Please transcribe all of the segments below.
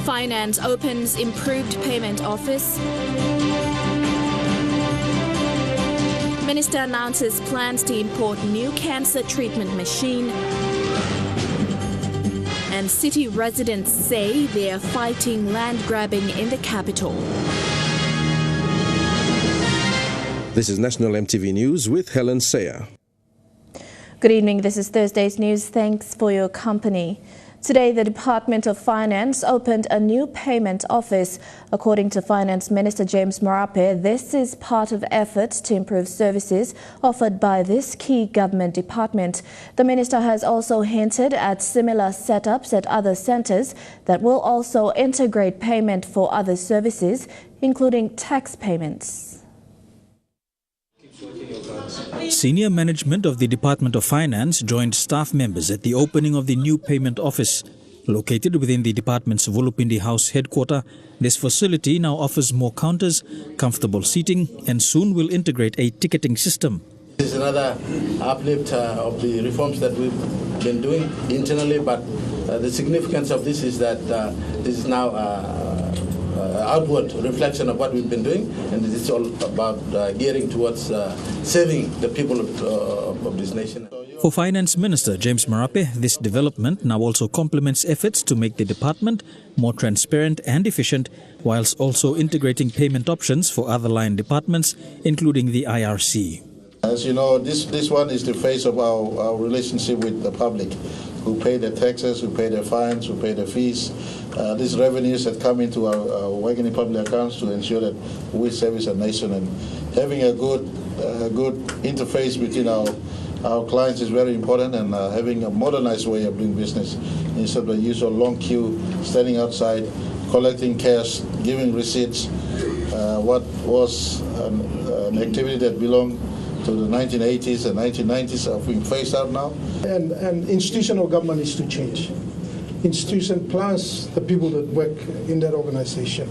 Finance opens improved payment office. Minister announces plans to import new cancer treatment machine. And city residents say they are fighting land grabbing in the capital. This is National EMTV News with Helen Sayer. Good evening, this is Thursday's news. Thanks for your company. Today, the Department of Finance opened a new payment office. According to Finance Minister James Marape, this is part of efforts to improve services offered by this key government department. The minister has also hinted at similar setups at other centres that will also integrate payment for other services, including tax payments. Senior management of the Department of Finance joined staff members at the opening of the new payment office. Located within the department's Volupindi House headquarters, this facility now offers more counters, comfortable seating, and soon will integrate a ticketing system. This is another uplift of the reforms that we've been doing internally, but the significance of this is that this is now outward reflection of what we've been doing, and it is all about gearing towards saving the people of this nation. For Finance Minister James Marape, this development now also complements efforts to make the department more transparent and efficient, whilst also integrating payment options for other line departments, including the IRC. As you know, this one is the face of our relationship with the public, who pay their taxes, who pay their fines, who pay their fees. These revenues that come into our working public accounts to ensure that we service our nation, and having a good interface between our clients is very important, and having a modernized way of doing business instead of the usual long queue, standing outside, collecting cash, giving receipts. What was an activity that belonged to the 1980s and 1990s are being phased out now. And institutional government is to change. Institution plus the people that work in that organization,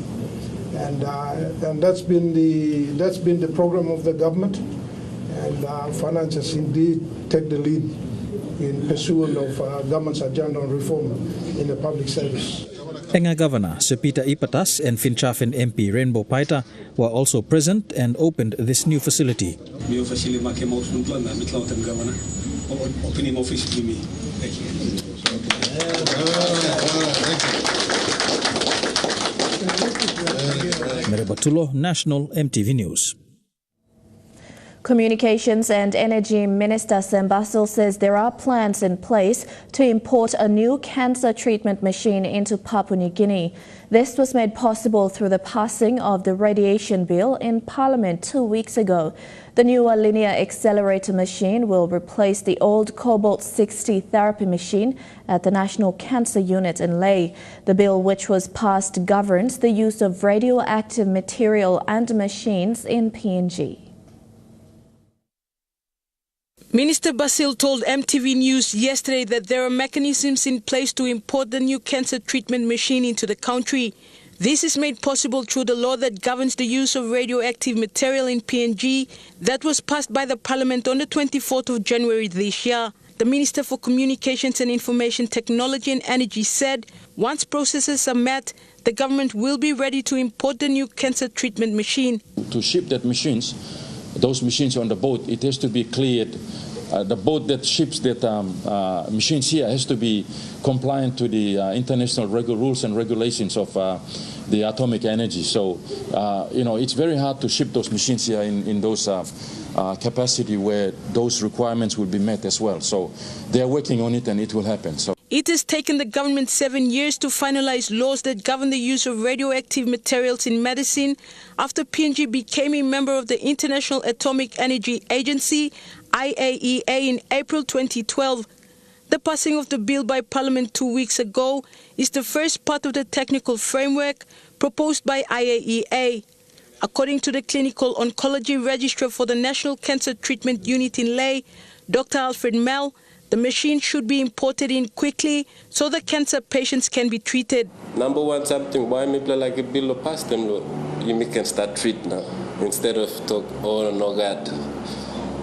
and that's been the program of the government, and finance has indeed take the lead in pursuit of government's agenda on reform in the public service. Enga Governor Sir Peter Ipatas and Finchafen MP Rainbow Paita were also present and opened this new facility. Meribatulo, National EMTV News. Communications and Energy Minister Sam Basil says there are plans in place to import a new cancer treatment machine into Papua New Guinea. This was made possible through the passing of the radiation bill in Parliament 2 weeks ago. The newer linear accelerator machine will replace the old Cobalt-60 therapy machine at the National Cancer Unit in Lae. The bill, which was passed, governs the use of radioactive material and machines in PNG. Minister Basil told MTV News yesterday that there are mechanisms in place to import the new cancer treatment machine into the country. This is made possible through the law that governs the use of radioactive material in PNG that was passed by the Parliament on the 24th of January this year. The Minister for Communications and Information Technology and Energy said once processes are met, the government will be ready to import the new cancer treatment machine. To ship those machines on the boat, it has to be cleared. The boat that ships that machines here has to be compliant to the international rules and regulations of the atomic energy. So, it's very hard to ship those machines here in those capacity where those requirements will be met as well. So they are working on it and it will happen. So it has taken the government 7 years to finalize laws that govern the use of radioactive materials in medicine after PNG became a member of the International Atomic Energy Agency, IAEA, in April 2012. The passing of the bill by Parliament 2 weeks ago is the first part of the technical framework proposed by IAEA. According to the Clinical Oncology Registrar for the National Cancer Treatment Unit in Lae, Dr. Alfred Mell, the machine should be imported in quickly so the cancer patients can be treated. Number one, something why me play like a bill of past them, you can start treat now instead of talk no God.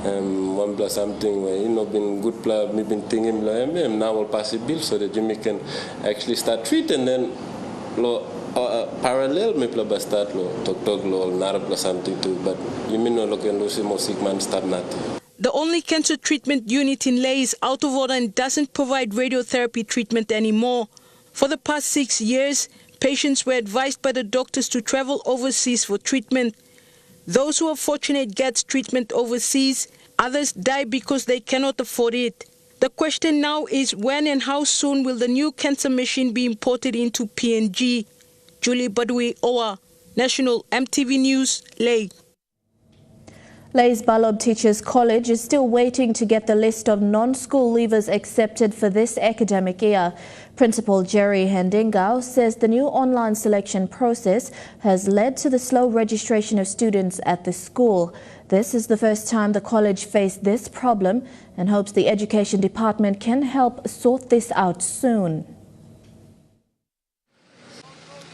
One plus something where been good me been thinking now will pass a bill so that you can actually start treating, and then parallel me pla bastat lo tok lo narab la something too, but you mean no look and lose more sick man start nothing. The only cancer treatment unit in Leh is out of order and doesn't provide radiotherapy treatment anymore. For the past 6 years, patients were advised by the doctors to travel overseas for treatment. Those who are fortunate get treatment overseas, others die because they cannot afford it. The question now is when and how soon will the new cancer machine be imported into PNG? Julie Badui Owa, National EMTV News, Leh. Leh's Balob Teachers College is still waiting to get the list of non-school leavers accepted for this academic year. Principal Jerry Hendingau says the new online selection process has led to the slow registration of students at the school. This is the first time the college faced this problem and hopes the Education Department can help sort this out soon.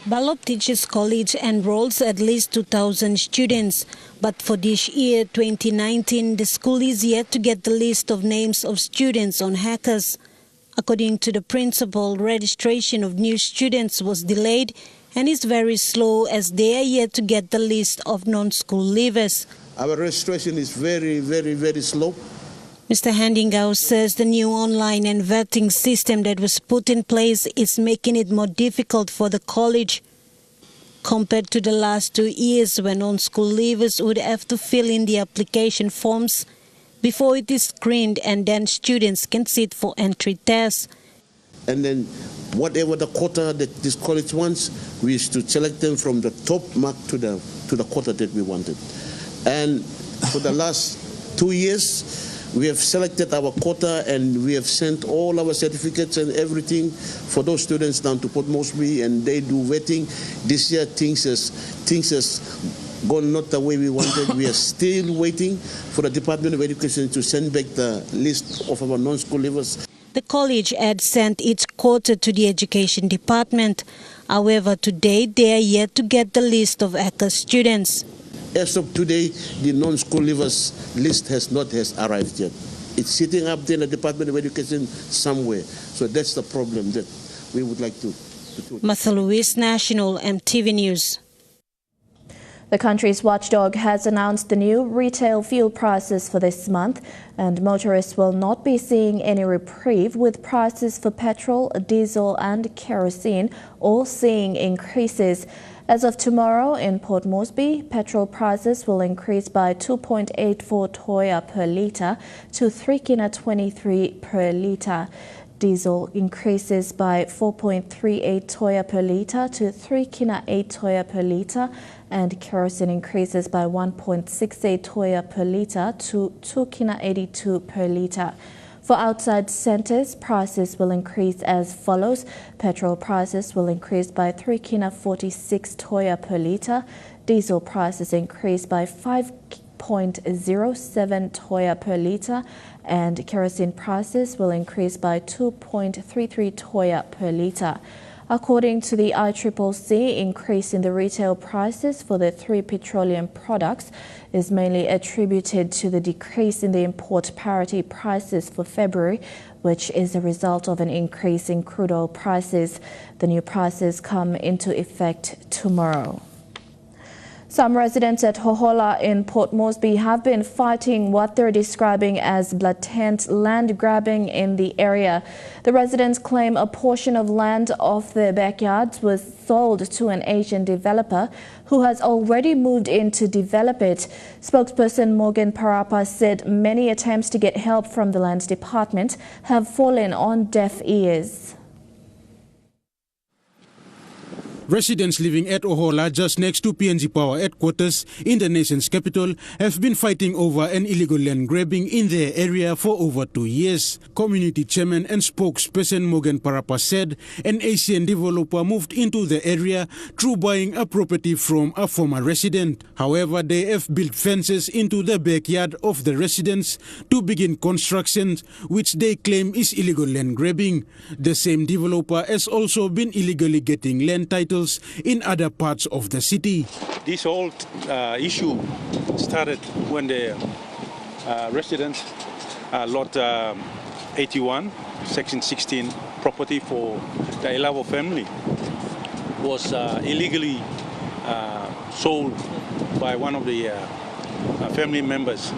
Balob Teachers College enrolls at least 2,000 students, but for this year, 2019, the school is yet to get the list of names of students on hackers. According to the principal, registration of new students was delayed and is very slow as they are yet to get the list of non-school leavers. Our registration is very slow. Mr. Handingau says the new online and vetting system that was put in place is making it more difficult for the college. Compared to the last 2 years when non-school leavers would have to fill in the application forms before it is screened and then students can sit for entry tests. And then whatever the quota that this college wants, we used to select them from the top mark to the quota that we wanted. And for the last 2 years, we have selected our quota and we have sent all our certificates and everything for those students down to Port Moresby, and they do vetting. This year things has gone not the way we wanted. We are still waiting for the Department of Education to send back the list of our non-school leavers. The college had sent its quota to the Education Department. However, to date, they are yet to get the list of ACA students. As of today, the non-school leavers list has not arrived yet. It's sitting up there in the Department of Education somewhere. So that's the problem that we would like to do. Martha Lewis, National EMTV News. The country's watchdog has announced the new retail fuel prices for this month, and motorists will not be seeing any reprieve, with prices for petrol, diesel and kerosene all seeing increases. As of tomorrow in Port Moresby, petrol prices will increase by 2.84 toya per litre to 3.23 per litre. Diesel increases by 4.38 toya per litre to 3.8 toya per litre, and kerosene increases by 1.68 toya per litre to 2.82 per litre. For outside centres, prices will increase as follows. Petrol prices will increase by 3.46 toya per litre. Diesel prices increase by 5.07 toya per litre, and kerosene prices will increase by 2.33 toya per litre. According to the ICCC, increase in the retail prices for the 3 petroleum products is mainly attributed to the decrease in the import parity prices for February, which is a result of an increase in crude oil prices. The new prices come into effect tomorrow. Some residents at Hohola in Port Moresby have been fighting what they're describing as blatant land grabbing in the area. The residents claim a portion of land off their backyards was sold to an Asian developer who has already moved in to develop it. Spokesperson Morgan Parapa said many attempts to get help from the Lands Department have fallen on deaf ears. Residents living at Hohola, just next to PNG Power headquarters in the nation's capital, have been fighting over an illegal land grabbing in their area for over 2 years. Community chairman and spokesperson Morgan Parapa said an Asian developer moved into the area through buying a property from a former resident. However, they have built fences into the backyard of the residents to begin construction, which they claim is illegal land grabbing. The same developer has also been illegally getting land titles in other parts of the city. This whole issue started when the residents lot 81, section 16 property for the Elavo family. was illegally sold by one of the family members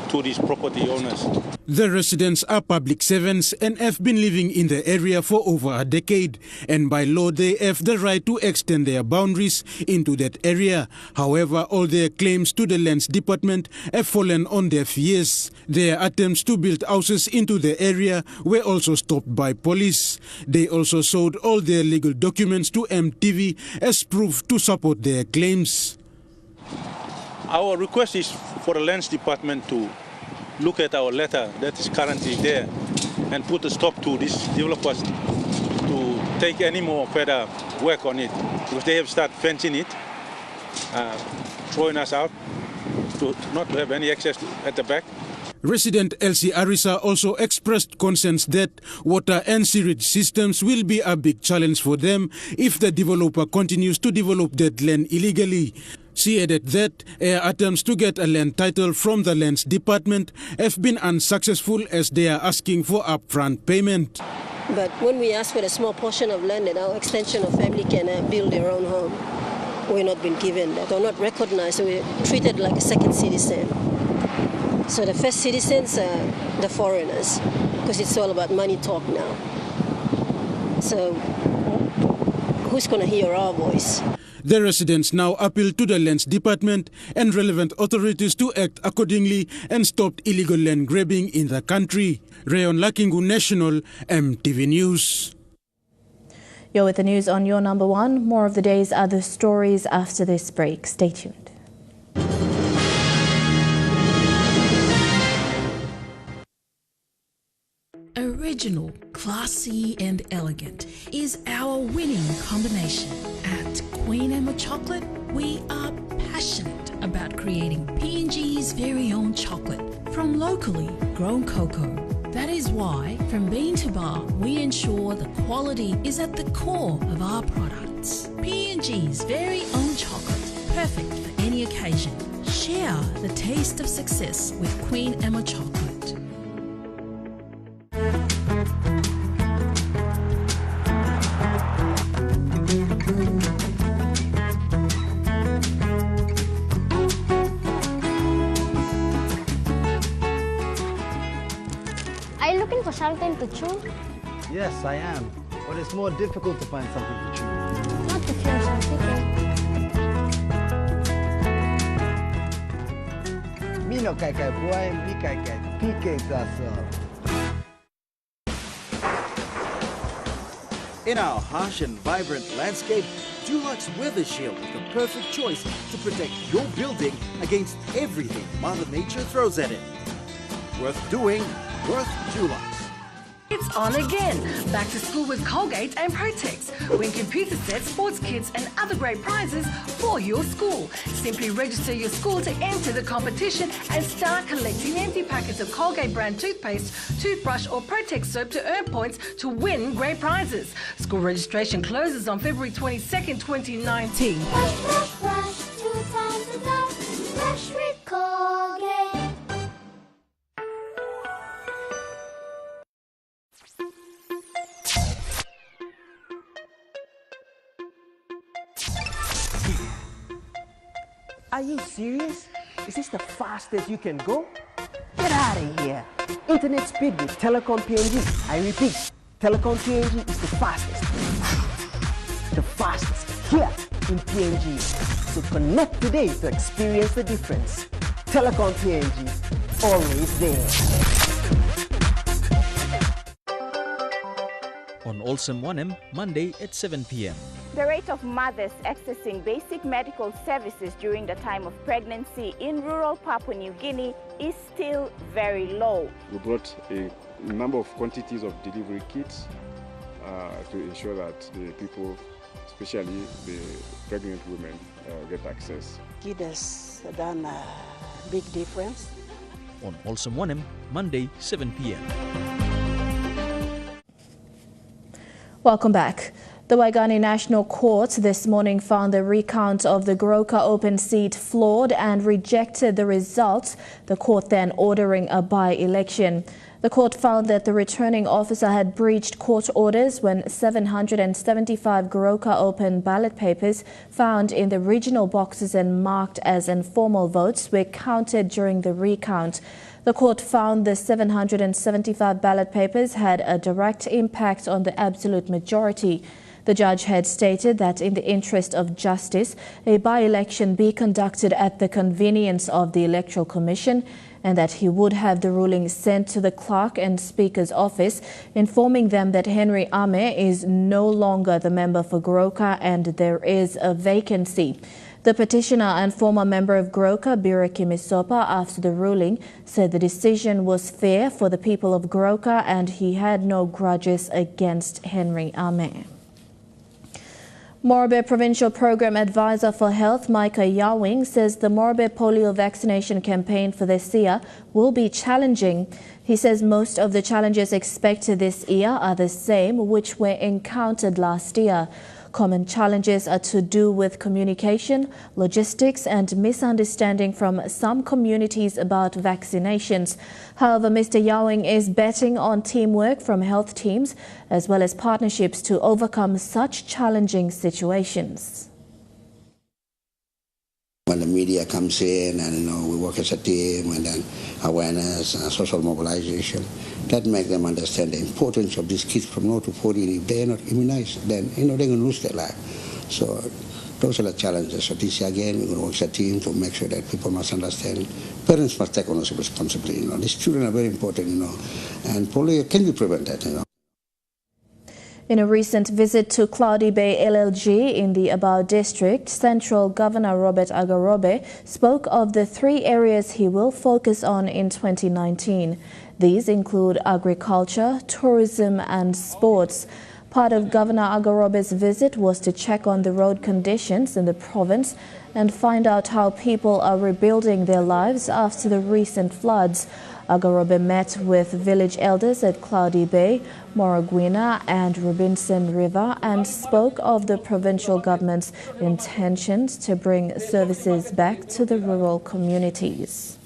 to these property owners. The residents are public servants and have been living in the area for over a decade, and by law they have the right to extend their boundaries into that area. However, all their claims to the Lands Department have fallen on deaf ears. Their attempts to build houses into the area were also stopped by police. They also showed all their legal documents to EMTV as proof to support their claims. Our request is for the Lands Department to look at our letter that is currently there and put a stop to these developers to take any more further work on it. Because they have started fencing it, throwing us out, not to have any access at the back. Resident Elsie Arisa also expressed concerns that water and sewage systems will be a big challenge for them if the developer continues to develop that land illegally. She added that her attempts to get a land title from the Lands Department have been unsuccessful as they are asking for upfront payment. But when we ask for a small portion of land that our extension of family can build their own home, we're not been given that or not recognized. So we're treated like a second citizen. So the first citizens are the foreigners, because it's all about money talk now. So who's going to hear our voice? The residents now appeal to the Lands Department and relevant authorities to act accordingly and stop illegal land grabbing in the country. Rayon Lakingu, National, EMTV News. You're with the news on your number one. More of the day's other stories after this break. Stay tuned. Original, classy and elegant is our winning combination. At Queen Emma Chocolate, we are passionate about creating PNG's very own chocolate from locally grown cocoa. That is why, from bean to bar, we ensure the quality is at the core of our products. PNG's very own chocolate, perfect for any occasion. Share the taste of success with Queen Emma Chocolate. Are you looking for something to chew? Yes, I am. But it's more difficult to find something to chew. Not to chew something. Me no kai boy, me kai PK taso. In our harsh and vibrant landscape, Dulux Weather Shield is the perfect choice to protect your building against everything Mother Nature throws at it. Worth doing, worth Dulux. It's on again. Back to school with Colgate and Protex. Win computer sets, sports kits and other great prizes for your school. Simply register your school to enter the competition and start collecting empty packets of Colgate brand toothpaste, toothbrush or Protex soap to earn points to win great prizes. School registration closes on February 22nd, 2019. Brush, brush, brush, 2 times a day. Brush with Colgate. Are you serious? Is this the fastest you can go? Get out of here. Internet speed with Telecom PNG. I repeat, Telecom PNG is the fastest. The fastest here in PNG. So connect today to experience the difference. Telecom PNG, always there. On Olsem 1M, Monday at 7 p.m. The rate of mothers accessing basic medical services during the time of pregnancy in rural Papua New Guinea is still very low. We brought a number of quantities of delivery kits to ensure that the people, especially the pregnant women, get access. It has done a big difference. On Olsem 1M, Monday, 7 p.m. Welcome back. The Waigani National Court this morning found the recount of the Goroka open seat flawed and rejected the results, the court then ordering a by-election. The court found that the returning officer had breached court orders when 775 Goroka open ballot papers found in the regional boxes and marked as informal votes were counted during the recount. The court found the 775 ballot papers had a direct impact on the absolute majority. The judge had stated that in the interest of justice, a by-election be conducted at the convenience of the Electoral Commission, and that he would have the ruling sent to the clerk and speaker's office, informing them that Henry Ame is no longer the member for Goroka and there is a vacancy. The petitioner and former member of Goroka, Bireki Misopa, after the ruling, said the decision was fair for the people of Goroka and he had no grudges against Henry Ame. Morobe Provincial Program Advisor for Health, Micah Yawing, says the Morobe polio vaccination campaign for this year will be challenging. He says most of the challenges expected this year are the same which were encountered last year. Common challenges are to do with communication, logistics and misunderstanding from some communities about vaccinations. However, Mr. Yawing is betting on teamwork from health teams as well as partnerships to overcome such challenging situations. When the media comes in and we work as a team, and then awareness and social mobilization, that makes them understand the importance of these kids from 0 to 14. If they're not immunized, then they're going to lose their life. So those are the challenges. So this year again, we're going to work as a team to make sure that people must understand. Parents must take ownership responsibility. These children are very important, and polio can be prevented. In a recent visit to Cloudy Bay LLG in the Abao district, Central Governor Robert Agarobe spoke of the 3 areas he will focus on in 2019. These include agriculture, tourism and sports. Part of Governor Agarobe's visit was to check on the road conditions in the province and find out how people are rebuilding their lives after the recent floods. Agarobe met with village elders at Cloudy Bay, Moraguina and Robinson River and spoke of the provincial government's intentions to bring services back to the rural communities.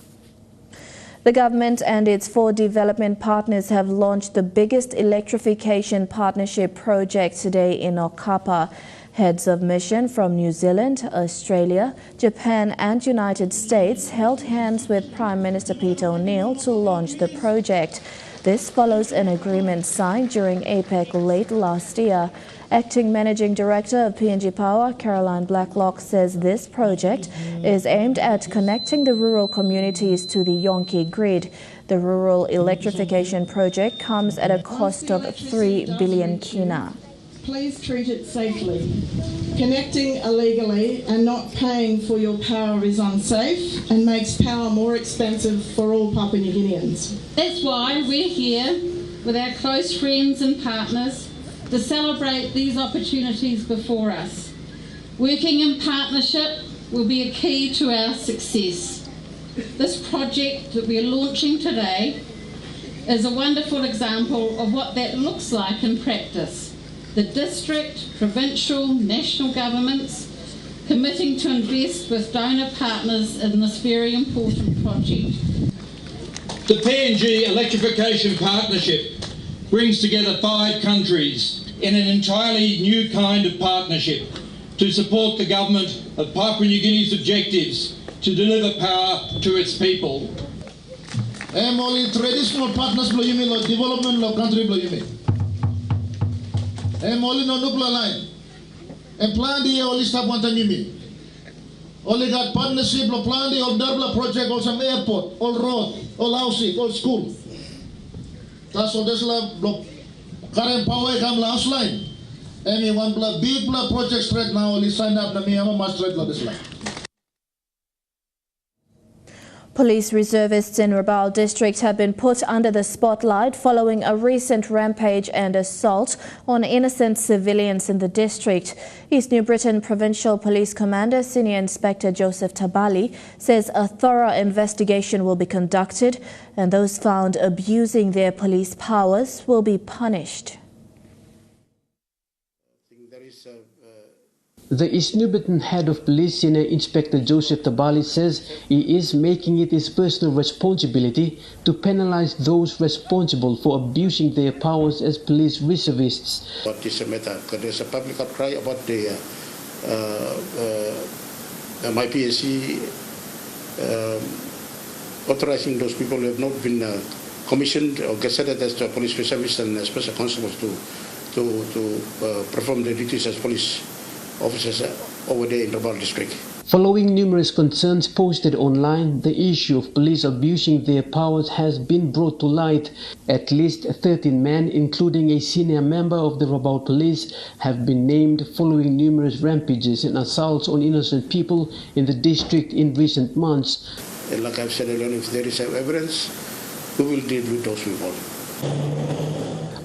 The government and its 4 development partners have launched the biggest electrification partnership project today in Okapa. Heads of mission from New Zealand, Australia, Japan and United States held hands with Prime Minister Peter O'Neill to launch the project. This follows an agreement signed during APEC late last year. Acting Managing Director of PNG Power, Caroline Blacklock, says this project is aimed at connecting the rural communities to the Yonki grid. The rural electrification project comes at a cost of 3 billion kina. Please treat it safely. Connecting illegally and not paying for your power is unsafe and makes power more expensive for all Papua New Guineans. That's why we're here with our close friends and partners to celebrate these opportunities before us. Working in partnership will be a key to our success. This project that we're launching today is a wonderful example of what that looks like in practice. The district, provincial, national governments committing to invest with donor partners in this very important project. The PNG Electrification Partnership brings together 5 countries in an entirely new kind of partnership to support the government of Papua New Guinea's objectives to deliver power to its people. Only traditional partners blow you mean, or development of country blow you mean. Only no nuclear line. And plan the only step one time you mean. Only got partnership, plan the old Darbla project, or some airport, all road, all housing, all school. That's all this love block. Current power come last line. And one big project straight now only signed up na me ama master this line. Police reservists in Rabaul district have been put under the spotlight following a recent rampage and assault on innocent civilians in the district. East New Britain Provincial Police Commander Senior Inspector Joseph Tabali says a thorough investigation will be conducted and those found abusing their police powers will be punished. The Isnubitan head of police, Senior Inspector Joseph Tabali, says he is making it his personal responsibility to penalize those responsible for abusing their powers as police reservists. What is the matter? Because there's a public outcry about the my PSC authorizing those people who have not been commissioned or gazetted as police reservists and special constables to perform their duties as police officers over there in Rabaul district. Following numerous concerns posted online, the issue of police abusing their powers has been brought to light. At least 13 men, including a senior member of the Rabaul police, have been named following numerous rampages and assaults on innocent people in the district in recent months. And like I've said earlier, if there is evidence, we will deal with those people.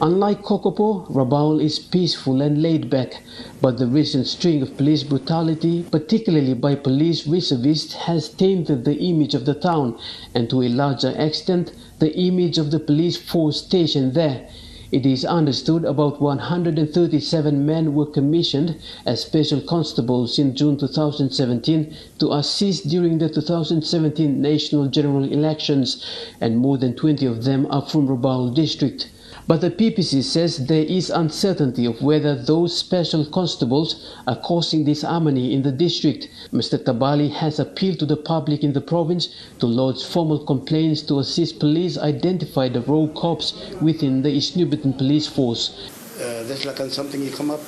Unlike Kokopo, Rabaul is peaceful and laid back, but the recent string of police brutality, particularly by police reservists, has tainted the image of the town and to a larger extent, the image of the police force stationed there. It is understood about 137 men were commissioned as special constables in June 2017 to assist during the 2017 national general elections, and more than 20 of them are from Rabaul district. But the PPC says there is uncertainty of whether those special constables are causing disharmony in the district. Mr. Tabali has appealed to the public in the province to lodge formal complaints to assist police identify the rogue cops within the Isnubitan police force. That's like something you come up,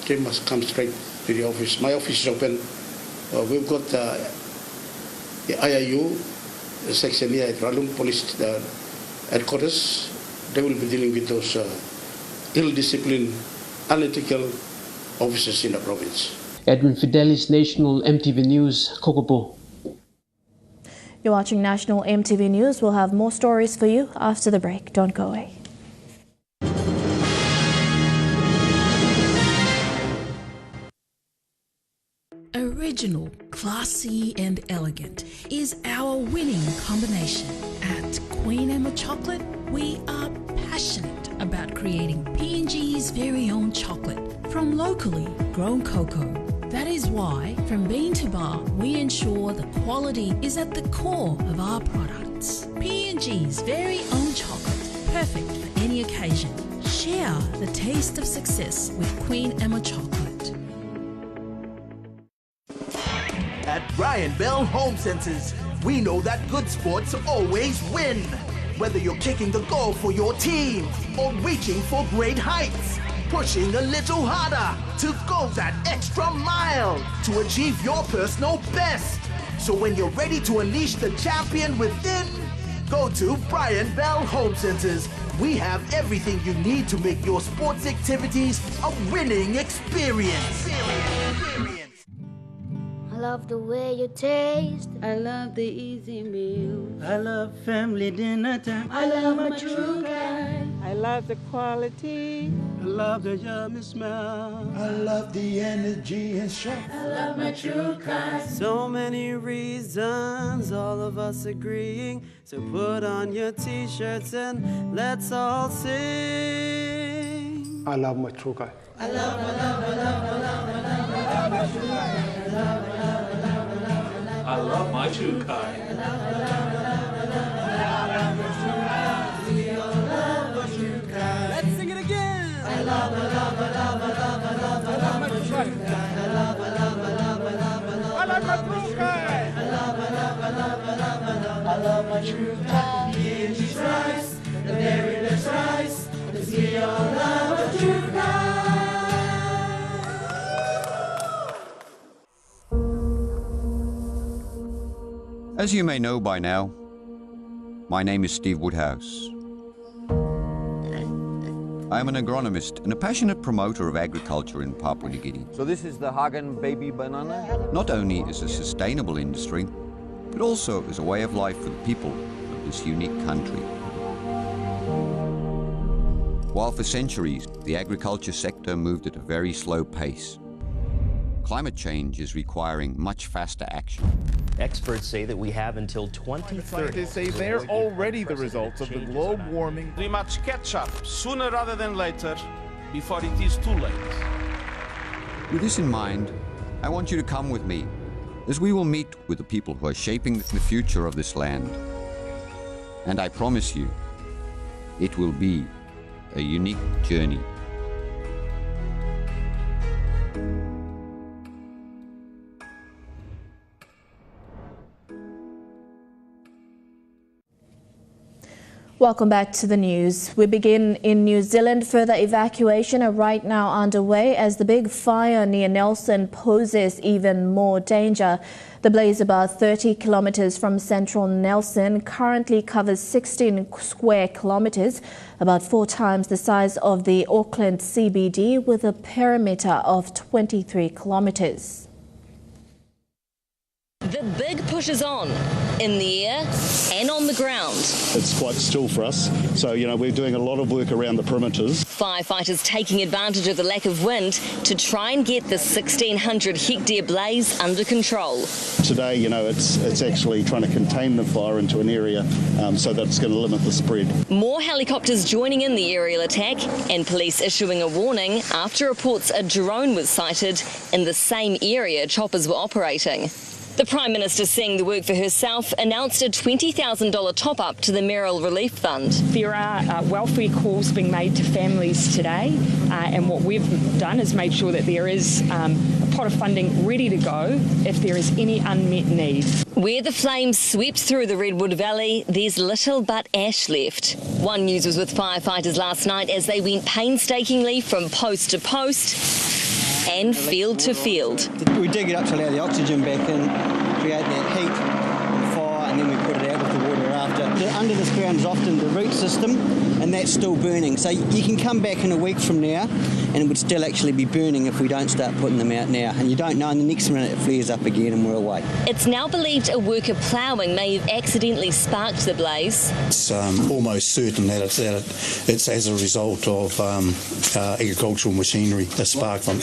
they must come straight to the office. My office is open. We've got the IIU section here at Ralum Police Headquarters. They will be dealing with those ill-disciplined, unethical officers in the province. Edwin Fidelis, National EMTV News, Kokopo. You're watching National EMTV News. We'll have more stories for you after the break. Don't go away. Original, classy and elegant is our winning combination. At Queen Emma Chocolate, we are passionate about creating PNG's very own chocolate from locally grown cocoa. That is why, from bean to bar, we ensure the quality is at the core of our products. PNG's very own chocolate, perfect for any occasion. Share the taste of success with Queen Emma Chocolate. At Brian Bell Home Centers, we know that good sports always win. Whether you're kicking the goal for your team or reaching for great heights, pushing a little harder to go that extra mile to achieve your personal best. So when you're ready to unleash the champion within, go to Brian Bell Home Centers. We have everything you need to make your sports activities a winning experience. I love the way you taste. I love the easy meal. I love family dinner time. I love my true kind. I love the quality. I love the yummy smell. I love the energy and strength. I love my true kind. So many reasons, all of us agreeing. So put on your t-shirts and let's all sing. I love my true kind. I love my true kind. I love my true kind. Let's sing it again. I love my true kind. I love my true kind. I love my true kind. PNG's rice, the very best rice, 'cause we all love a true kind. As you may know by now, my name is Steve Woodhouse. I am an agronomist and a passionate promoter of agriculture in Papua New Guinea. So this is the Hagen baby banana? Not only as a sustainable industry, but also as a way of life for the people of this unique country. While for centuries, the agriculture sector moved at a very slow pace, climate change is requiring much faster action. Experts say that we have until 2030. Scientists say they're already the results of the globe warming. We must catch up sooner rather than later, before it is too late. With this in mind, I want you to come with me, as we will meet with the people who are shaping the future of this land. And I promise you, it will be a unique journey. Welcome back to the news. We begin in New Zealand. Further evacuation are right now underway as the big fire near Nelson poses even more danger. The blaze, about 30 kilometres from central Nelson, currently covers 16 square kilometres, about 4 times the size of the Auckland CBD, with a perimeter of 23 kilometres. The big push is on, in the air and on the ground. It's quite still for us, so we're doing a lot of work around the perimeters. Firefighters taking advantage of the lack of wind to try and get the 1,600 hectare blaze under control. Today, it's actually trying to contain the fire into an area so that it's going to limit the spread. More helicopters joining in the aerial attack, and police issuing a warning after reports a drone was sighted in the same area choppers were operating. The Prime Minister, seeing the work for herself, announced a $20,000 top-up to the Merrill Relief Fund. There are welfare calls being made to families today, and what we've done is made sure that there is a pot of funding ready to go if there is any unmet need. Where the flames swept through the Redwood Valley, there's little but ash left. One News was with firefighters last night as they went painstakingly from post to post and field to field. We dig it up to allow the oxygen back in, create that heat and fire, and then we put it out with the water after. Under this ground is often the root system, and that's still burning. So you can come back in a week from now and it would still actually be burning if we don't start putting them out now. And you don't know, and the next minute it flares up again and we're away. It's now believed a worker ploughing may have accidentally sparked the blaze. It's almost certain that it's as a result of agricultural machinery, a spark from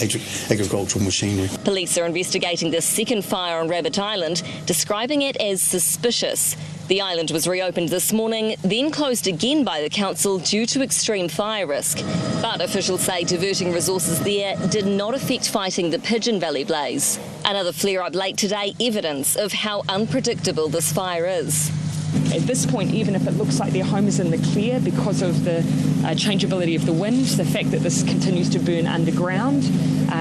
agricultural machinery. Police are investigating this second fire on Rabbit Island, describing it as suspicious. The island was reopened this morning, then closed again by the council due to extreme fire risk. But officials say diverting resources there did not affect fighting the Pigeon Valley blaze. Another flare-up late today, evidence of how unpredictable this fire is. At this point, even if it looks like their home is in the clear because of the changeability of the wind, the fact that this continues to burn underground,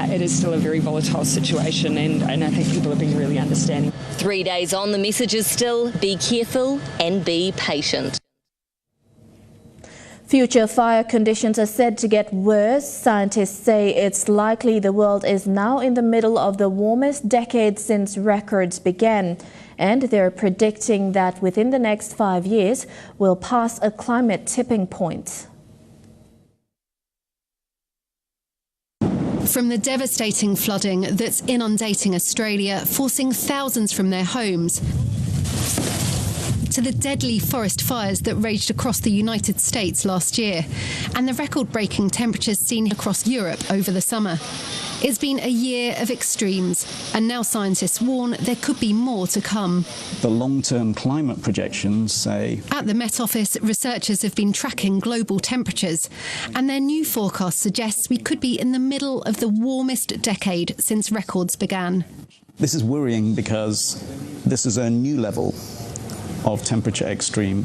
it is still a very volatile situation, and I think people are being really understanding. 3 days on, the message is still be careful and be patient. Future fire conditions are said to get worse. Scientists say it's likely the world is now in the middle of the warmest decade since records began. And they're predicting that within the next 5 years, we'll pass a climate tipping point. From the devastating flooding that's inundating Australia, forcing thousands from their homes, to the deadly forest fires that raged across the United States last year, and the record-breaking temperatures seen across Europe over the summer. It's been a year of extremes, and now scientists warn there could be more to come. The long-term climate projections say... At the Met Office, researchers have been tracking global temperatures, and their new forecast suggests we could be in the middle of the warmest decade since records began. This is worrying because this is a new level of temperature extreme,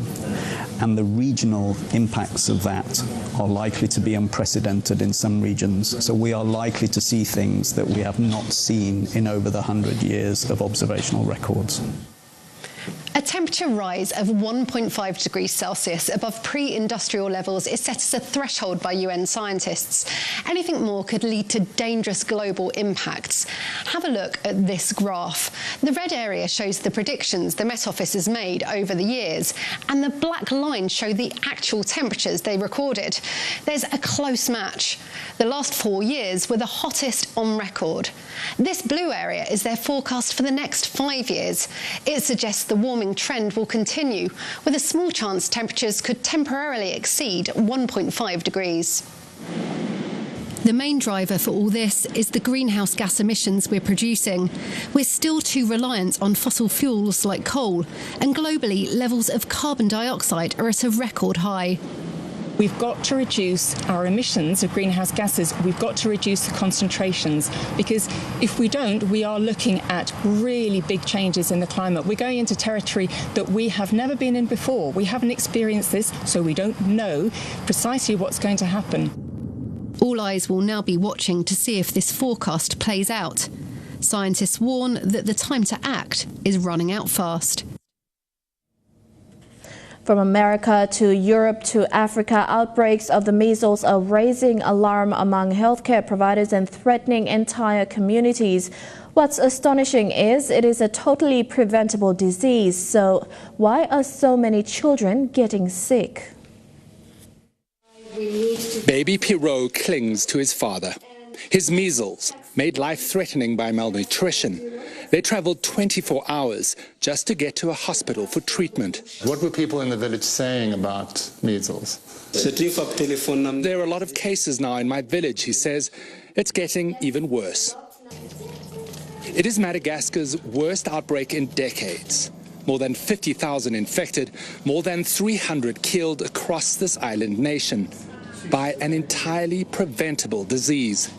and the regional impacts of that are likely to be unprecedented in some regions. So we are likely to see things that we have not seen in over the 100 years of observational records. A temperature rise of 1.5 degrees Celsius above pre-industrial levels is set as a threshold by UN scientists. Anything more could lead to dangerous global impacts. Have a look at this graph. The red area shows the predictions the Met Office has made over the years, and the black lines show the actual temperatures they recorded. There's a close match. The last 4 years were the hottest on record. This blue area is their forecast for the next 5 years. It suggests the warming trend will continue, with a small chance temperatures could temporarily exceed 1.5 degrees. The main driver for all this is the greenhouse gas emissions we're producing. We're still too reliant on fossil fuels like coal, and globally levels of carbon dioxide are at a record high. We've got to reduce our emissions of greenhouse gases. We've got to reduce the concentrations, because if we don't, we are looking at really big changes in the climate. We're going into territory that we have never been in before. We haven't experienced this, so we don't know precisely what's going to happen. All eyes will now be watching to see if this forecast plays out. Scientists warn that the time to act is running out fast. From America to Europe to Africa, outbreaks of the measles are raising alarm among healthcare providers and threatening entire communities. What's astonishing is it is a totally preventable disease. So why are so many children getting sick? Baby Pierrot clings to his father. His measles, made life-threatening by malnutrition. They traveled 24 hours just to get to a hospital for treatment. What were people in the village saying about measles? There are a lot of cases now in my village, he says. It's getting even worse. It is Madagascar's worst outbreak in decades. More than 50,000 infected, more than 300 killed across this island nation by an entirely preventable disease.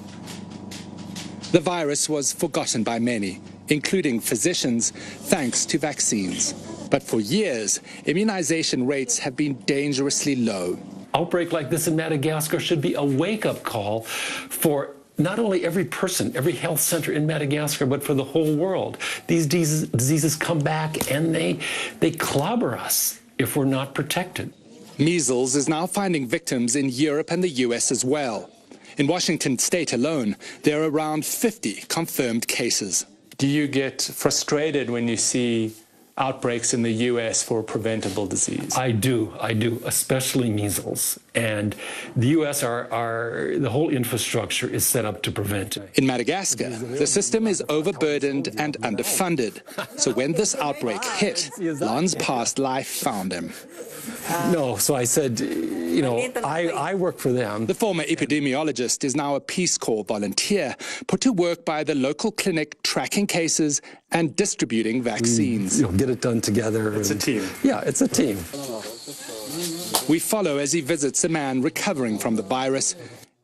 The virus was forgotten by many, including physicians, thanks to vaccines. But for years, immunization rates have been dangerously low. Outbreak like this in Madagascar should be a wake-up call for not only every person, every health center in Madagascar, but for the whole world. These diseases come back and they clobber us if we're not protected. Measles is now finding victims in Europe and the US as well. In Washington state alone, there are around 50 confirmed cases. Do you get frustrated when you see outbreaks in the US for preventable disease? I do, especially measles. And the US, the whole infrastructure is set up to prevent it. In Madagascar, the system is overburdened and underfunded. So when this outbreak hit, Lon's past life found him. No, so I said, I work for them. The former epidemiologist is now a Peace Corps volunteer, put to work by the local clinic tracking cases and distributing vaccines. Get it done together. It's a team. Yeah, it's a team. We follow as he visits a man recovering from the virus.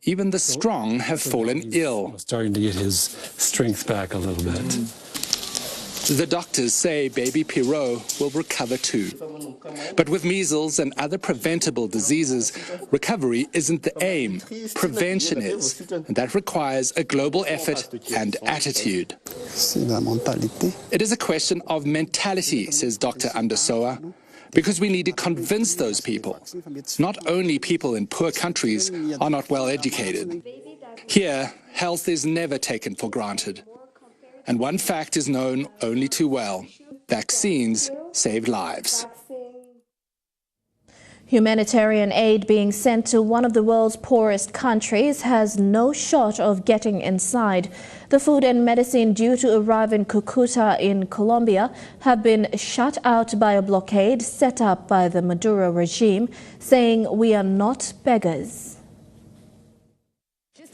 Even the strong have fallen ill. Starting to get his strength back a little bit. The doctors say baby Pierrot will recover too. But with measles and other preventable diseases, recovery isn't the aim, prevention is. And that requires a global effort and attitude. It is a question of mentality, says Dr. Andersoa, because we need to convince those people. Not only people in poor countries are not well educated. Here, health is never taken for granted. And one fact is known only too well. Vaccines save lives. Humanitarian aid being sent to one of the world's poorest countries has no shot of getting inside. The food and medicine due to arrive in Cucuta in Colombia have been shut out by a blockade set up by the Maduro regime, saying we are not beggars.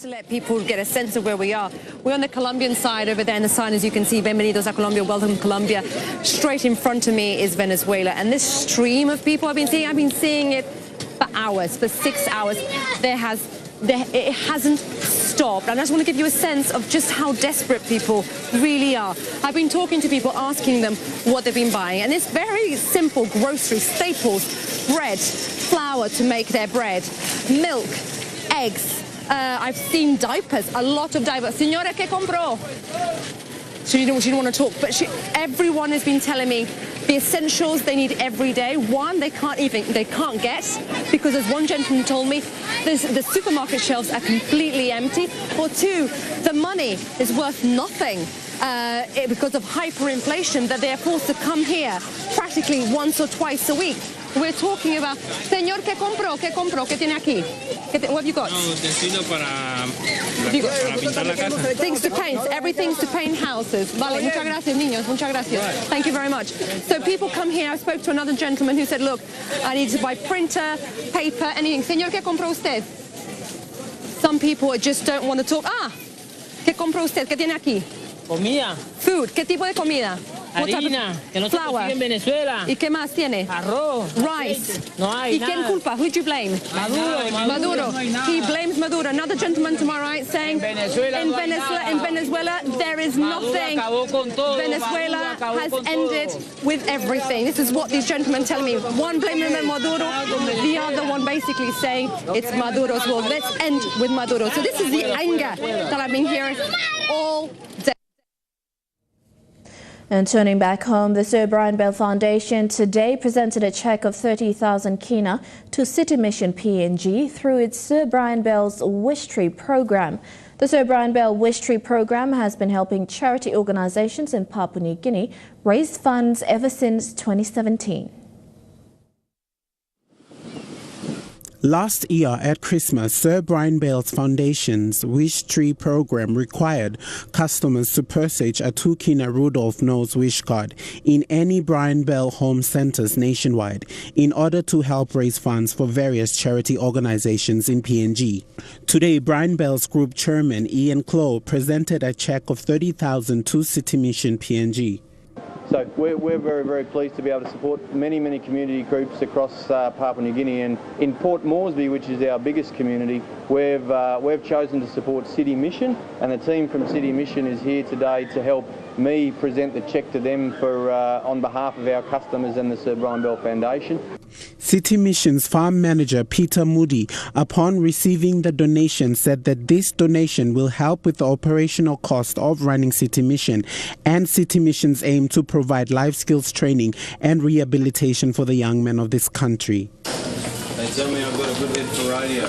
To let people get a sense of where we are. We're on the Colombian side over there, and the sign, as you can see, Bienvenidos a Colombia, welcome to Colombia. Straight in front of me is Venezuela, and this stream of people I've been seeing it for hours, for 6 hours. It hasn't stopped. And I just want to give you a sense of just how desperate people really are. I've been talking to people, asking them what they've been buying, and it's very simple grocery staples: bread, flour to make their bread, milk, eggs. I've seen diapers, a lot of diapers. Señora, ¿qué compró? She didn't want to talk, but everyone has been telling me the essentials they need every day. One, they can't get, because as one gentleman told me, the supermarket shelves are completely empty. Or two, the money is worth nothing because of hyperinflation, that they're forced to come here practically once or twice a week. We're talking about, señor, ¿qué compró? ¿Qué compró? ¿Qué tiene aquí? What have you got? Things to paint. Everything's to paint houses. Vale, muchas gracias, niños. Muchas gracias. Thank you very much. So people come here. I spoke to another gentleman who said, look, I need to buy printer, paper, anything. Señor, ¿qué compró usted? Some people just don't want to talk. ¿Qué compró usted? ¿Qué tiene aquí? Comida. Food. ¿Qué tipo de comida? What type of flour? En Venezuela. ¿Y qué más tiene? Arroz. Rice. No hay ¿Y quién nada. culpa? Who do you blame? Maduro. Maduro. He blames Maduro. Another gentleman to my right saying in Venezuela there is nothing. Venezuela has ended with everything. This is what these gentlemen tell me. One blaming Maduro, the other one basically saying it's Maduro's fault. Let's end with Maduro. So this is the anger that I've been hearing all day. And turning back home, the Sir Brian Bell Foundation today presented a cheque of 30,000 kina to City Mission PNG through its Sir Brian Bell's Wish Tree program. The Sir Brian Bell Wish Tree program has been helping charity organisations in Papua New Guinea raise funds ever since 2017. Last year at Christmas, Sir Brian Bell's Foundation's Wish Tree program required customers to purchase a 2 kina Rudolph Nose wish card in any Brian Bell home centres nationwide in order to help raise funds for various charity organisations in PNG. Today, Brian Bell's group chairman Ian Clow presented a cheque of 30,000 to City Mission PNG. So we're very, very pleased to be able to support many community groups across Papua New Guinea, and in Port Moresby, which is our biggest community, we've chosen to support City Mission, and the team from City Mission is here today to help me present the cheque to them for on behalf of our customers and the Sir Brian Bell Foundation. City Mission's farm manager Peter Moody, upon receiving the donation, said that this donation will help with the operational cost of running City Mission and City Mission's aim to provide life skills training and rehabilitation for the young men of this country. They tell me I've got a good head for radio.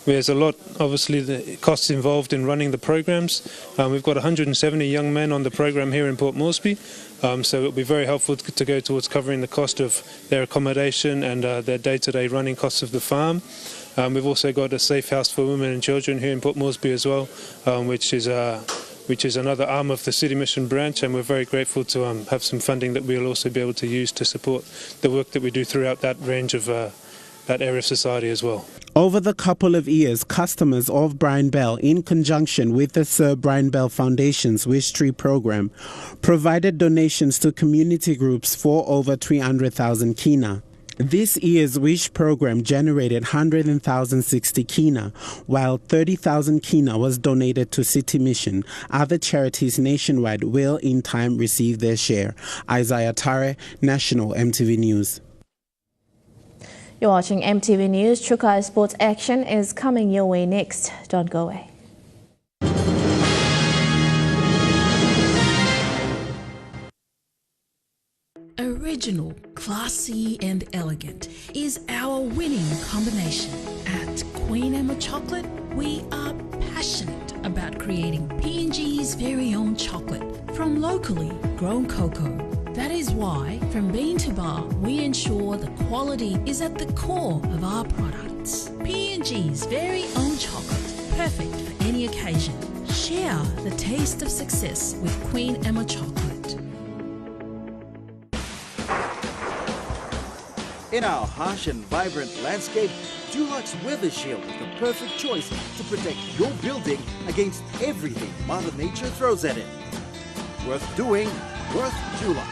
There's a lot, obviously, the costs involved in running the programs. We've got 170 young men on the program here in Port Moresby, so it'll be very helpful to go towards covering the cost of their accommodation and their day-to-day running costs of the farm. We've also got a safe house for women and children here in Port Moresby as well, which is another arm of the City Mission branch, and we're very grateful to have some funding that we'll also be able to use to support the work that we do throughout that range of that area of society as well. Over the couple of years, customers of Brian Bell, in conjunction with the Sir Brian Bell Foundation's Wish Tree program, provided donations to community groups for over 300,000 kina. This year's Wish program generated 100,060 kina, while 30,000 kina was donated to City Mission. Other charities nationwide will in time receive their share. Isaiah Tare, National EMTV News. You're watching EMTV News. Trukai Sports Action is coming your way next. Don't go away. Original, classy and elegant is our winning combination. At Queen Emma Chocolate, we are passionate about creating PNG's very own chocolate from locally grown cocoa. That is why, from bean to bar, we ensure the quality is at the core of our products. PNG's very own chocolate, perfect for any occasion. Share the taste of success with Queen Emma Chocolate. In our harsh and vibrant landscape, Dulux Weather Shield is the perfect choice to protect your building against everything Mother Nature throws at it. Worth doing, worth Dulux.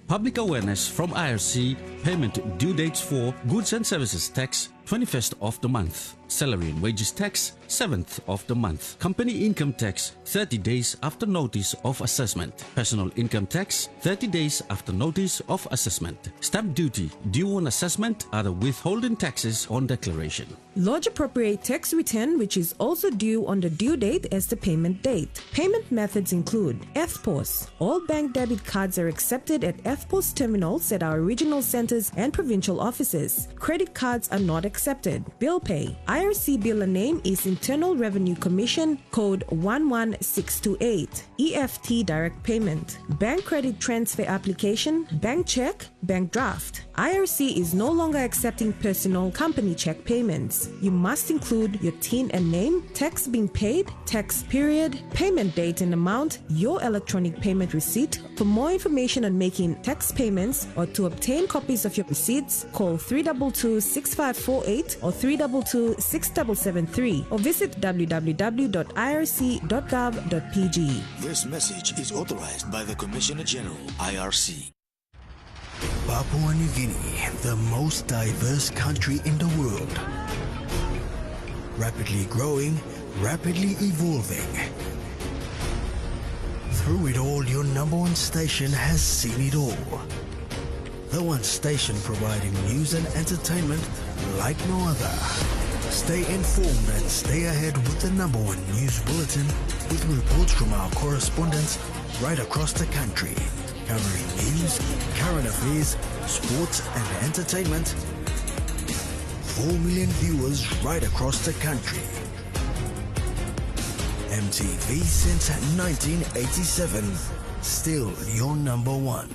Public awareness from IRC, payment due dates for goods and services tax, 21st of the month. Salary and wages tax, 7th of the month. Company income tax, 30 days after notice of assessment. Personal income tax, 30 days after notice of assessment. Stamp duty due on assessment are the withholding taxes on declaration. Lodge appropriate tax return, which is also due on the due date as the payment date. Payment methods include FPOS. All bank debit cards are accepted at FPOS terminals at our regional centers and provincial offices. Credit cards are not accepted. Bill pay. IRC biller name is Internal Revenue Commission, code 11628. EFT direct payment. Bank credit transfer application, bank check, bank draft. IRC is no longer accepting personal company check payments. You must include your TIN and name, tax being paid, tax period, payment date and amount, your electronic payment receipt. For more information on making tax payments or to obtain copies of your receipts, call 322-6548 or 322-6773 or visit www.irc.gov.pg. This message is authorized by the Commissioner General, IRC. Papua New Guinea, the most diverse country in the world. Rapidly growing, rapidly evolving. Through it all, your number one station has seen it all. The one station providing news and entertainment like no other. Stay informed and stay ahead with the number one news bulletin with reports from our correspondents right across the country, covering news, current affairs, sports and entertainment. 4 million viewers right across the country. MTV since 1987, still your number one.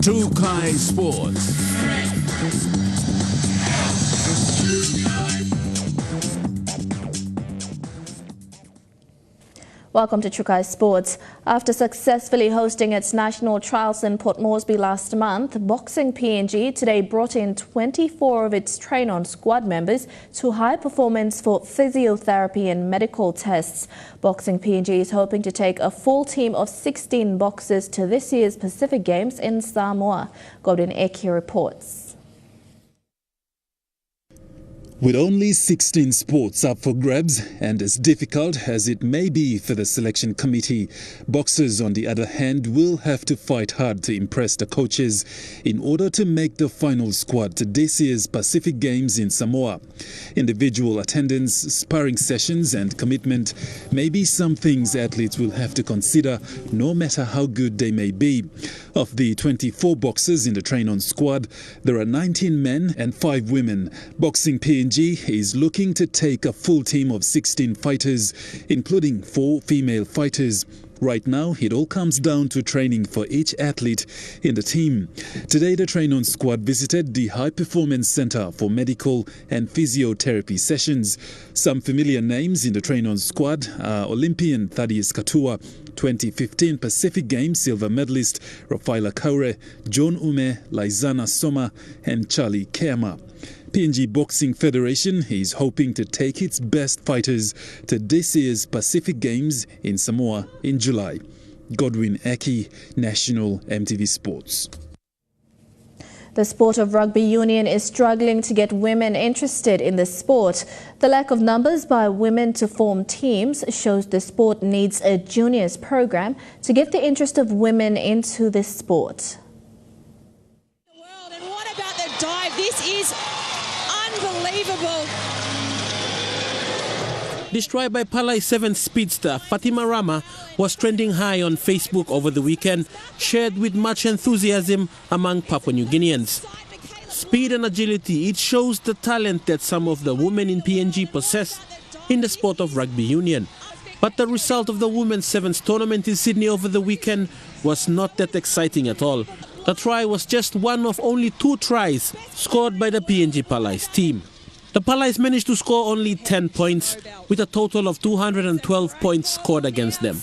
Trukai Sports. Welcome to Trukai Sports. After successfully hosting its national trials in Port Moresby last month, Boxing PNG today brought in 24 of its train-on squad members to high performance for physiotherapy and medical tests. Boxing PNG is hoping to take a full team of 16 boxers to this year's Pacific Games in Samoa. Gordon Eki reports. With only 16 sports up for grabs, and as difficult as it may be for the selection committee, boxers, on the other hand, will have to fight hard to impress the coaches in order to make the final squad to this year's Pacific Games in Samoa. Individual attendance, sparring sessions and commitment may be some things athletes will have to consider, no matter how good they may be. Of the 24 boxers in the train-on squad, there are 19 men and 5 women. Boxing PNG is looking to take a full team of 16 fighters, including 4 female fighters. Right now, it all comes down to training for each athlete in the team. Today, the train-on squad visited the High Performance Center for medical and physiotherapy sessions. Some familiar names in the train-on squad are Olympian Thaddeus Katua, 2015 Pacific Games silver medalist Rafaela Kaure, John Ume, Laizana Soma and Charlie Keama. PNG Boxing Federation is hoping to take its best fighters to this year's Pacific Games in Samoa in July. Godwin Eki, National MTV Sports. The sport of rugby union is struggling to get women interested in the sport. The lack of numbers by women to form teams shows the sport needs a juniors program to get the interest of women into this sport. And what about the dive? This is unbelievable. This try by Palai 7 speedster Fatima Rama was trending high on Facebook over the weekend, shared with much enthusiasm among Papua New Guineans. Speed and agility, it shows the talent that some of the women in PNG possess in the sport of rugby union. But the result of the Women's Sevens tournament in Sydney over the weekend was not that exciting at all. The try was just one of only 2 tries scored by the PNG Palais team. The Palais managed to score only 10 points with a total of 212 points scored against them.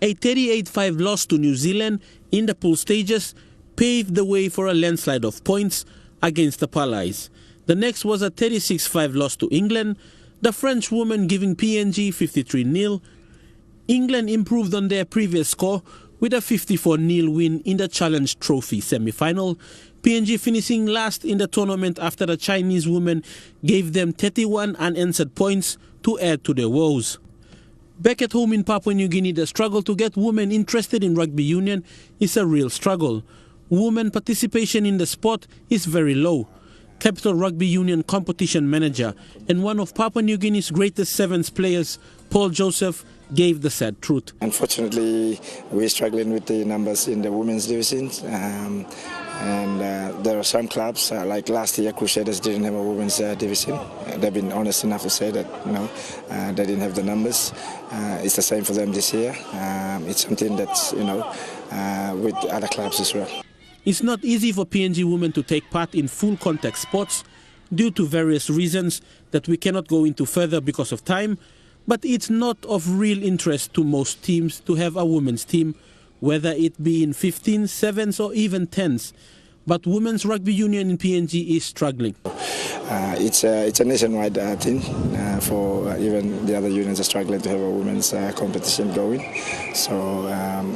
A 38-5 loss to New Zealand in the pool stages paved the way for a landslide of points against the Palais. The next was a 36-5 loss to England, the French women giving PNG 53-0. England improved on their previous score with a 54-0 win in the Challenge Trophy semi-final. PNG finishing last in the tournament after the Chinese women gave them 31 unanswered points to add to their woes. Back at home in Papua New Guinea, the struggle to get women interested in rugby union is a real struggle. Women participation in the sport is very low. Capital Rugby Union competition manager and one of Papua New Guinea's greatest sevens players, Paul Joseph, gave the sad truth. Unfortunately, we're struggling with the numbers in the women's divisions. And there are some clubs, like last year, Crusaders didn't have a women's division. They've been honest enough to say that they didn't have the numbers. It's the same for them this year. It's something that's with other clubs as well. It's not easy for PNG women to take part in full contact sports due to various reasons that we cannot go into further because of time, but it's not of real interest to most teams to have a women's team, whether it be in 15s, 7s or even 10s. But Women's Rugby Union in PNG is struggling. It's a nationwide thing. For even the other unions are struggling to have a women's competition going. So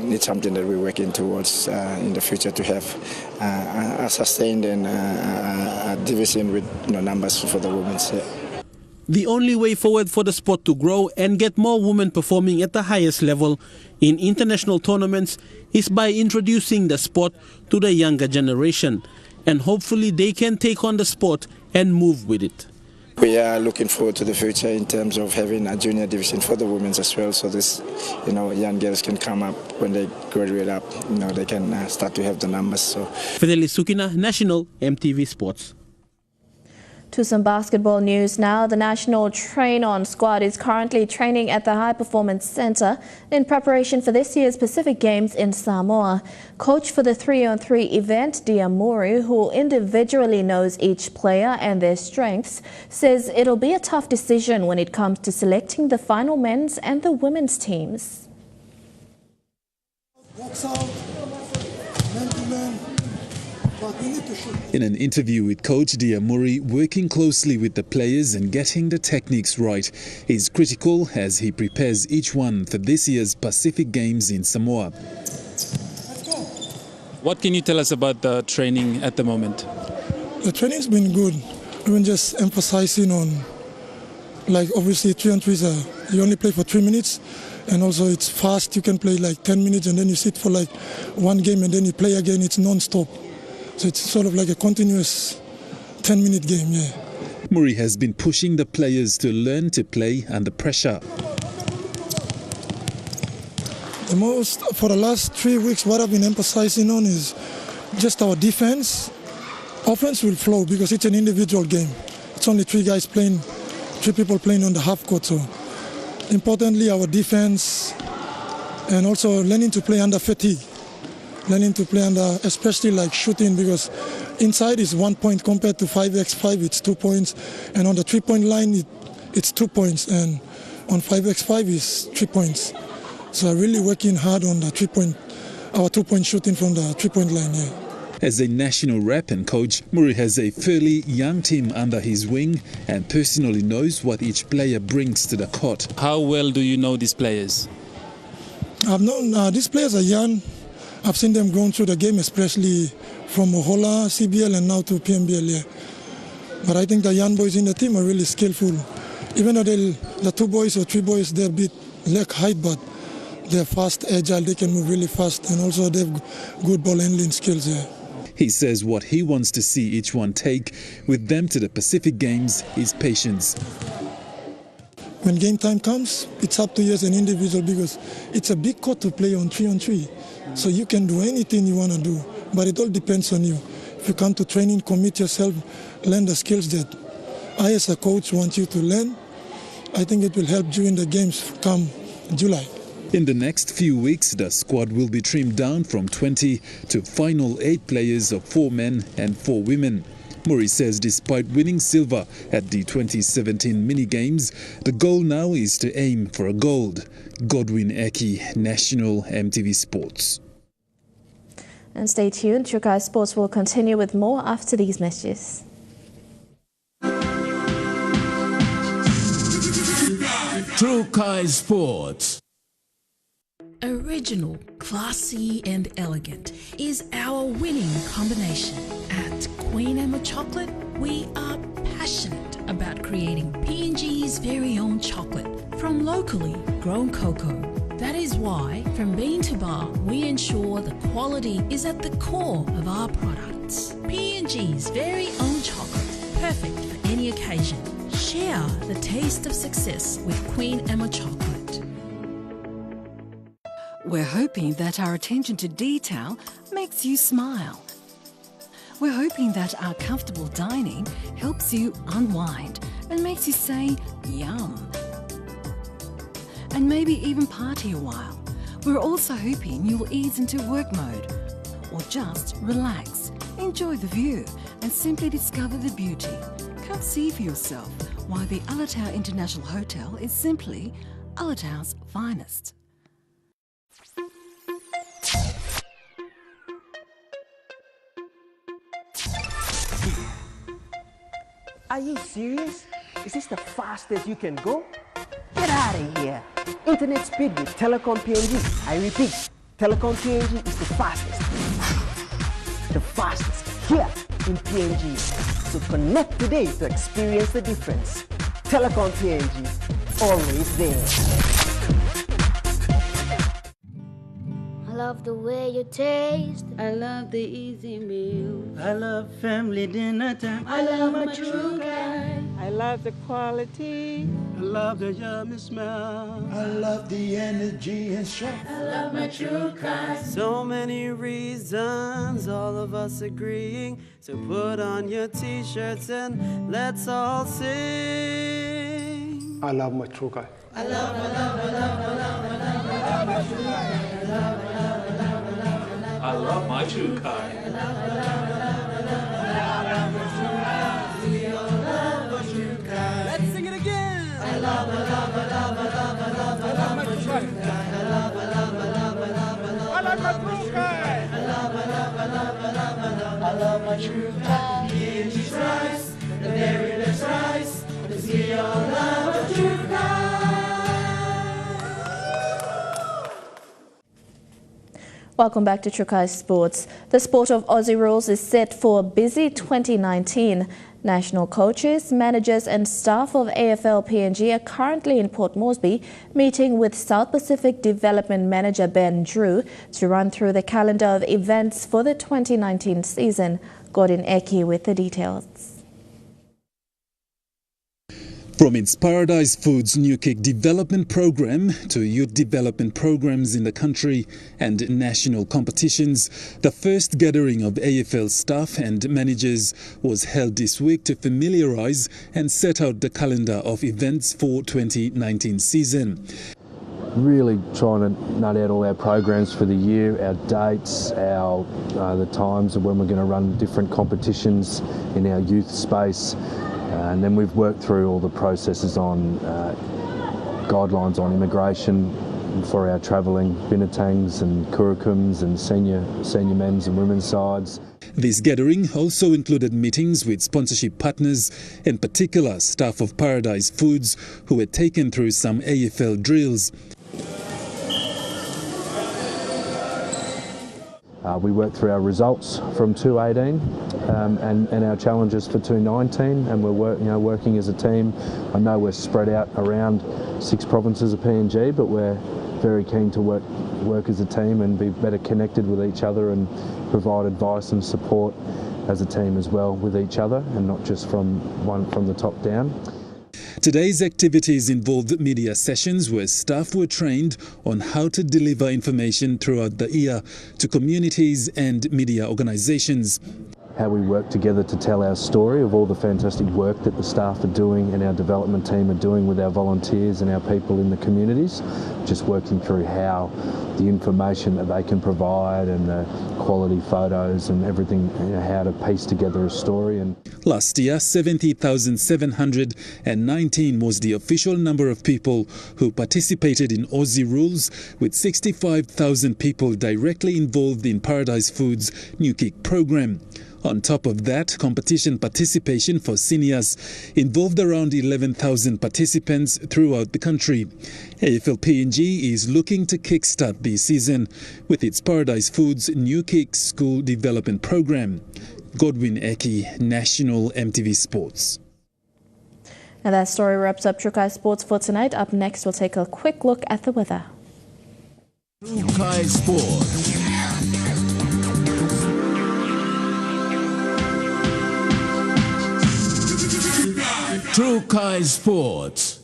it's something that we're working towards in the future to have a sustained and a division with numbers for the women's. The only way forward for the sport to grow and get more women performing at the highest level in international tournaments is by introducing the sport to the younger generation, and hopefully they can take on the sport and move with it. We are looking forward to the future in terms of having a junior division for the women as well, so this, young girls can come up when they graduate up, they can start to have the numbers. So. Fidelis Sukina, National EMTV Sports. To some basketball news now. The national train-on squad is currently training at the High Performance Centre in preparation for this year's Pacific Games in Samoa. Coach for the 3-on-3 event, Diamuri, who individually knows each player and their strengths, says it'll be a tough decision when it comes to selecting the final men's and the women's teams. In an interview with Coach Diamuri, working closely with the players and getting the techniques right is critical as he prepares each one for this year's Pacific Games in Samoa. What can you tell us about the training at the moment? The training's been good. We've been just emphasizing on, obviously 3-on-3s, you only play for 3 minutes, and also it's fast. You can play 10 minutes and then you sit for one game and then you play again. It's non-stop. So it's sort of like a continuous 10-minute game, yeah. Muri has been pushing the players to learn to play under pressure. For the last 3 weeks, what I've been emphasizing on is just our defense. Offense will flow because it's an individual game. It's only 3 people playing on the half court. So importantly, our defense and also learning to play under fatigue. Learning to play under, especially shooting, because inside is 1 point compared to 5x5, it's 2 points. And on the 3-point line, it's 2 points. And on 5x5 is 3 points. So I'm really working hard on the 2-point shooting from the 3-point line, yeah. As a national rep and coach, Muri has a fairly young team under his wing and personally knows what each player brings to the court. How well do you know these players? I've known these players are young. I've seen them going through the game, especially from Hohola, CBL, and now to PMBL. Yeah. But I think the young boys in the team are really skillful. Even though the 2 boys or 3 boys, they're a bit lack height, but they're fast, agile, they can move really fast, and also they have good ball handling skills. Yeah. He says what he wants to see each one take with them to the Pacific Games is patience. When game time comes, it's up to you as an individual because it's a big court to play on 3-on-3. So you can do anything you want to do, but it all depends on you. If you come to training, commit yourself, learn the skills that I as a coach want you to learn, I think it will help during the games come July. In the next few weeks, the squad will be trimmed down from 20 to final 8 players of 4 men and 4 women. Muri says despite winning silver at the 2017 mini-games, the goal now is to aim for a gold. Godwin Eki, National EMTV Sports. And stay tuned, Trukai Sports will continue with more after these messages. Trukai Sports. Original, classy and elegant is our winning combination. At Queen Emma Chocolate, we are passionate about creating PNG's very own chocolate from locally grown cocoa. That is why, from bean to bar, we ensure the quality is at the core of our products. PNG's very own chocolate, perfect for any occasion. Share the taste of success with Queen Emma Chocolate. We're hoping that our attention to detail makes you smile. We're hoping that our comfortable dining helps you unwind and makes you say, yum. And maybe even party a while. We're also hoping you will ease into work mode or just relax, enjoy the view and simply discover the beauty. Come see for yourself why the Alatau International Hotel is simply Alatau's finest. Are you serious? Is this the fastest you can go? Get out of here. Internet speed with Telecom PNG. I repeat, Telecom PNG is the fastest. The fastest here in PNG. So connect today to experience the difference. Telecom PNG, always there. I love the way you taste. I love the easy meal. I love family dinner time. I love my true kind. I love the quality. I love the yummy smell. I love the energy and strength. I love my true kind. So many reasons, all of us agreeing. So put on your t-shirts and let's all sing. I love my true kind. I love my true kind. I love my true kind. Let's sing it again. I love my true kind. I love my true kind. PNG's rice, the very best rice, 'cause we all love a true kind. Welcome back to Trukai Sports. The sport of Aussie rules is set for a busy 2019. National coaches, managers and staff of AFL PNG are currently in Port Moresby meeting with South Pacific Development Manager Ben Drew to run through the calendar of events for the 2019 season. Gordon Eki with the details. From its Paradise Foods New Kick development program to youth development programs in the country and national competitions, the first gathering of AFL staff and managers was held this week to familiarise and set out the calendar of events for 2019 season. Really trying to nut out all our programs for the year, our dates, the times of when we're going to run different competitions in our youth space. And then we've worked through all the processes on guidelines on immigration for our travelling Binatangs and Kurukums and senior men's and women's sides. This gathering also included meetings with sponsorship partners, in particular staff of Paradise Foods, who were taken through some AFL drills. We worked through our results from 2018 and our challenges for 2019, and we're working as a team. I know we're spread out around 6 provinces of PNG, but we're very keen to work as a team and be better connected with each other and provide advice and support as a team as well with each other, and not just from the top down. Today's activities involved media sessions where staff were trained on how to deliver information throughout the year to communities and media organisations. How we work together to tell our story of all the fantastic work that the staff are doing and our development team are doing with our volunteers and our people in the communities. Just working through how the information that they can provide and the quality photos and everything, how to piece together a story. And last year, 70,719 was the official number of people who participated in Aussie Rules, with 65,000 people directly involved in Paradise Foods' New Kick program. On top of that, competition participation for seniors involved around 11,000 participants throughout the country. AFL PNG is looking to kickstart this season with its Paradise Foods New Kick School Development Program. Godwin Eki, National MTV Sports. And that story wraps up Trukai Sports for tonight. Up next, we'll take a quick look at the weather. Trukai Sports. Trukai Sports.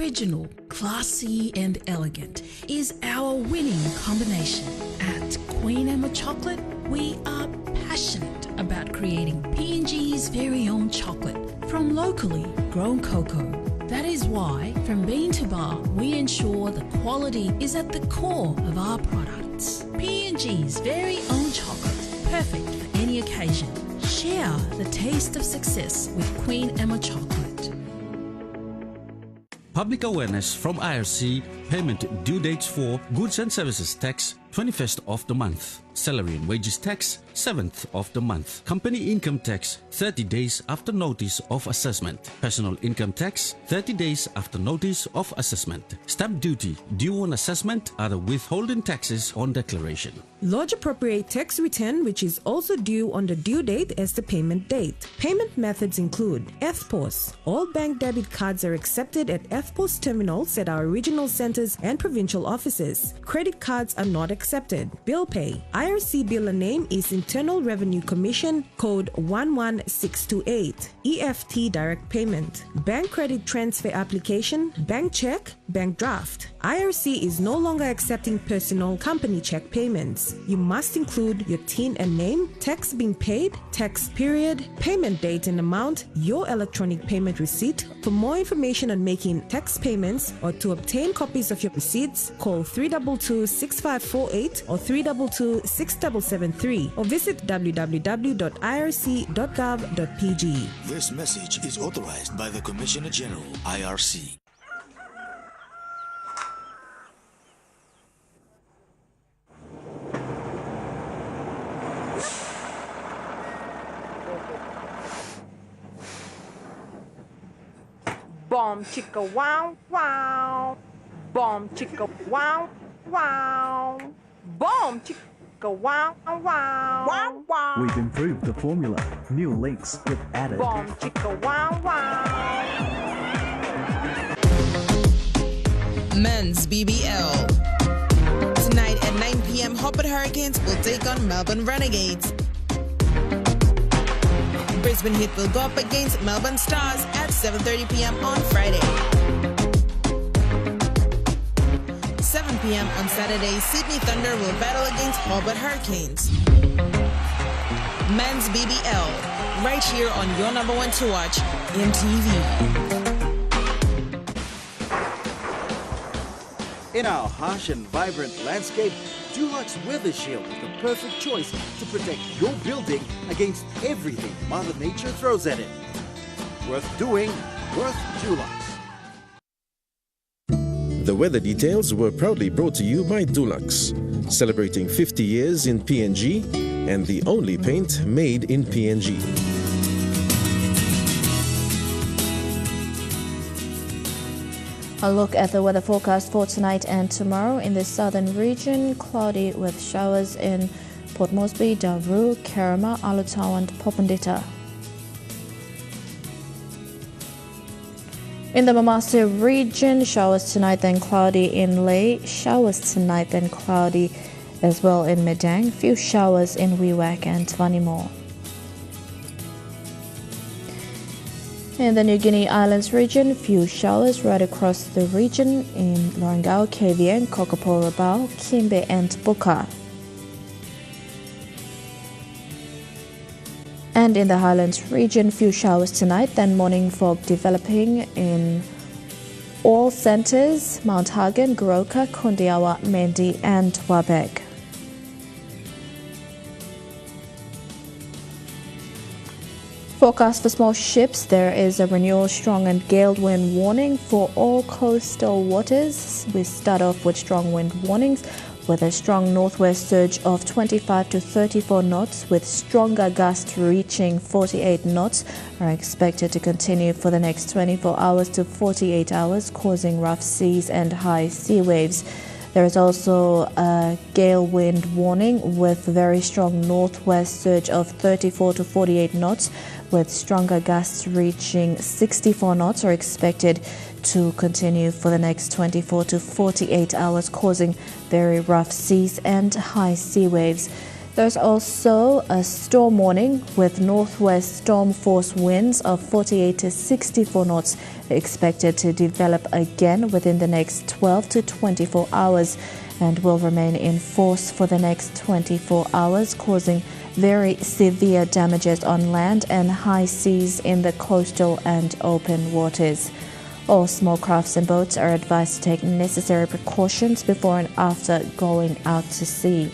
Original, classy and elegant is our winning combination. At Queen Emma Chocolate, we are passionate about creating PNG's very own chocolate from locally grown cocoa. That is why, from bean to bar, we ensure the quality is at the core of our products. PNG's very own chocolate, perfect for any occasion. Share the taste of success with Queen Emma Chocolate. Public awareness from IRC, payment due dates for goods and services tax, 21st of the month. Salary and wages tax, 7th of the month. Company income tax, 30 days after notice of assessment. Personal income tax, 30 days after notice of assessment. Stamp duty, due on assessment, are the withholding taxes on declaration. Lodge appropriate tax return, which is also due on the due date as the payment date. Payment methods include FPOS. All bank debit cards are accepted at FPOS terminals at our regional centers and provincial offices. Credit cards are not accepted. Bill pay. IRC biller name is Internal Revenue Commission, code 11628. EFT direct payment. Bank credit transfer application, bank check, bank draft. IRC is no longer accepting personal company check payments. You must include your TIN and name, tax being paid, tax period, payment date and amount, your electronic payment receipt. For more information on making tax payments or to obtain copies of your receipts, call 322-6548 or 322-6773 or visit www.irc.gov.pg. This message is authorized by the Commissioner General, IRC. Bomb chicka wow wow. Bomb chicka wow wow. Bomb chicka wow wow. Wow wow. We've improved the formula. New links with added. Bomb chicka wow wow. Men's BBL. Tonight at 9 p.m. Hobart Hurricanes will take on Melbourne Renegades. Brisbane Heat will go up against Melbourne Stars at 7:30 p.m. on Friday. 7 p.m. on Saturday, Sydney Thunder will battle against Hobart Hurricanes. Men's BBL, right here on your number one to watch, EMTV. In our harsh and vibrant landscape, Dulux Weather Shield is the perfect choice to protect your building against everything Mother Nature throws at it. Worth doing, worth Dulux. The weather details were proudly brought to you by Dulux, celebrating 50 years in PNG and the only paint made in PNG. A look at the weather forecast for tonight and tomorrow. In the southern region, cloudy with showers in Port Moresby, Daru, Kerama, Alutau and Popondetta. In the Mamasa region, showers tonight then cloudy in Lae, showers tonight then cloudy as well in Medang, few showers in Wewak and Vanimo. In the New Guinea Islands region, few showers right across the region in Lorengau, KVN, Kokopo, Rabaul, Kimbe and Buka. And in the Highlands region, few showers tonight, then morning fog developing in all centres, Mount Hagen, Goroka, Kundiawa, Mendi and Wabeg. Forecast for small ships, there is a renewal strong and gale wind warning for all coastal waters. We start off with strong wind warnings with a strong northwest surge of 25 to 34 knots with stronger gusts reaching 48 knots are expected to continue for the next 24 hours to 48 hours, causing rough seas and high sea waves. There is also a gale wind warning with very strong northwest surge of 34 to 48 knots with stronger gusts reaching 64 knots are expected to continue for the next 24 to 48 hours, causing very rough seas and high sea waves. There's also a storm warning with northwest storm force winds of 48 to 64 knots expected to develop again within the next 12 to 24 hours and will remain in force for the next 24 hours, causing very severe damages on land and high seas in the coastal and open waters. All small crafts and boats are advised to take necessary precautions before and after going out to sea.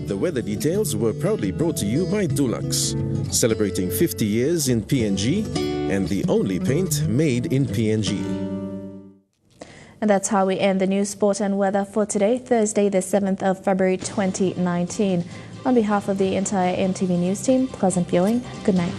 The weather details were proudly brought to you by Dulux, celebrating 50 years in PNG and the only paint made in PNG. And that's how we end the news, sport and weather for today, Thursday the 7th of February 2019. On behalf of the entire EMTV News team, pleasant viewing. Good night.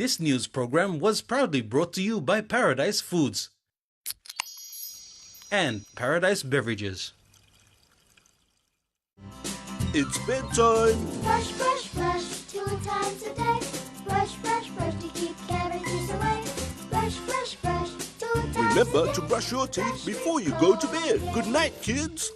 This news program was proudly brought to you by Paradise Foods and Paradise Beverages. It's bedtime. Brush, brush, brush, 2 times a day. Brush, brush, brush to keep cavities away. Brush, brush, brush, 2 times Remember a day. to brush your teeth before you go to bed. Good night, kids.